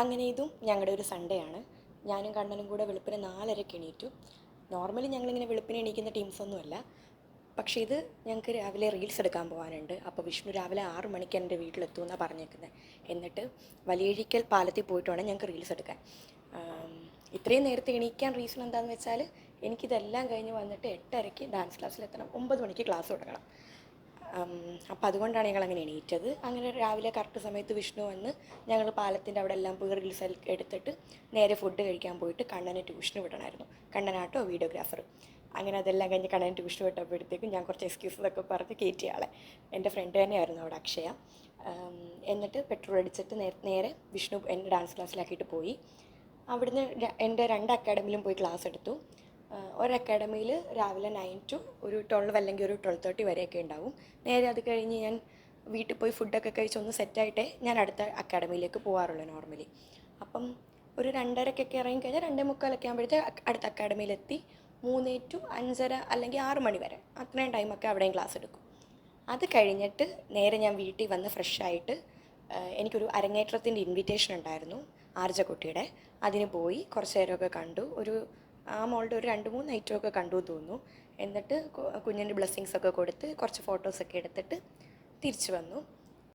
അങ്ങനെ ഇതും ഞങ്ങളുടെ ഒരു സൺഡേ ആണ്. ഞാനും കണ്ണനും കൂടെ വെളുപ്പിന് 4:30 എണീറ്റു. നോർമലി ഞങ്ങളിങ്ങനെ വെളുപ്പിന് എണീക്കുന്ന ടീംസൊന്നുമല്ല. പക്ഷേ ഇത് ഞങ്ങൾക്ക് രാവിലെ റീൽസ് എടുക്കാൻ പോകാനുണ്ട്. അപ്പോൾ വിഷ്ണു രാവിലെ 6 മണിക്ക് എൻ്റെ വീട്ടിലെത്തുമെന്നാണ് പറഞ്ഞേക്കുന്നത്. എന്നിട്ട് വലിയഴിക്കൽ പാലത്തിൽ പോയിട്ട് വേണം ഞങ്ങൾക്ക് റീൽസ് എടുക്കാൻ. ഇത്രയും നേരത്തെ എണീക്കാൻ റീസൺ എന്താണെന്ന് വെച്ചാൽ എനിക്കിതെല്ലാം കഴിഞ്ഞ് വന്നിട്ട് 8:30-ക്ക് ഡാൻസ് ക്ലാസ്സിലെത്തണം, 9 മണിക്ക് ക്ലാസ് തുടങ്ങണം. അപ്പോൾ അതുകൊണ്ടാണ് ഞങ്ങൾ അങ്ങനെ എണീറ്റത്. അങ്ങനെ രാവിലെ കറക്റ്റ് സമയത്ത് വിഷ്ണു വന്ന് ഞങ്ങൾ പാലത്തിൻ്റെ അവിടെ എല്ലാം പോയി റീൽസ് എടുത്തിട്ട് നേരെ ഫുഡ് കഴിക്കാൻ പോയിട്ട് കണ്ണനെ ട്യൂഷന് വിടണമായിരുന്നു. കണ്ണനാട്ടോ വീഡിയോഗ്രാഫർ. അങ്ങനെ അതെല്ലാം കഴിഞ്ഞ് കണ്ണനെ ട്യൂഷൻ വിട്ടപ്പോഴത്തേക്കും ഞാൻ കുറച്ച് എക്സ്ക്യൂസൊക്കെ പറഞ്ഞ് കയറ്റിയാളെ. എൻ്റെ ഫ്രണ്ട് തന്നെയായിരുന്നു അവിടെ, അക്ഷയ. എന്നിട്ട് പെട്രോൾ അടിച്ചിട്ട് നേരെ വിഷ്ണു എന്നെ ഡാൻസ് ക്ലാസ്സിലാക്കിയിട്ട് പോയി. അവിടുന്ന് എൻ്റെ 2 അക്കാഡമിയിലും പോയി ക്ലാസ് എടുത്തു. ഒരു അക്കാഡമിയിൽ രാവിലെ 9 to ഒരു 12 അല്ലെങ്കിൽ ഒരു 12:30 വരെയൊക്കെ ഉണ്ടാവും. നേരെ അത് കഴിഞ്ഞ് ഞാൻ വീട്ടിൽ പോയി ഫുഡൊക്കെ കഴിച്ചൊന്ന് സെറ്റായിട്ടേ ഞാൻ അടുത്ത അക്കാഡമിയിലേക്ക് പോകാറുള്ളൂ നോർമലി. അപ്പം ഒരു 2:30-ക്കൊക്കെ ഇറങ്ങിക്കഴിഞ്ഞാൽ 2:45 ആകുമ്പോഴത്തേക്ക് അടുത്ത അക്കാഡമിയിലെത്തി 3 to 5:30 അല്ലെങ്കിൽ 6 മണി വരെ അത്രയും ടൈമൊക്കെ അവിടെയും ക്ലാസ് എടുക്കും. അത് കഴിഞ്ഞിട്ട് നേരെ ഞാൻ വീട്ടിൽ വന്ന് ഫ്രഷായിട്ട് എനിക്കൊരു അരങ്ങേറ്റത്തിൻ്റെ ഇൻവിറ്റേഷൻ ഉണ്ടായിരുന്നു ആർജക്കുട്ടിയുടെ. അതിന് പോയി കുറച്ച് നേരമൊക്കെ കണ്ടു. ആ മോളുടെ ഒരു 2-3 ഐറ്റമൊക്കെ കണ്ടു തോന്നുന്നു. എന്നിട്ട് കുഞ്ഞിൻ്റെ ബ്ലെസ്സിങ്സൊക്കെ കൊടുത്ത് കുറച്ച് ഫോട്ടോസൊക്കെ എടുത്തിട്ട് തിരിച്ചു വന്നു.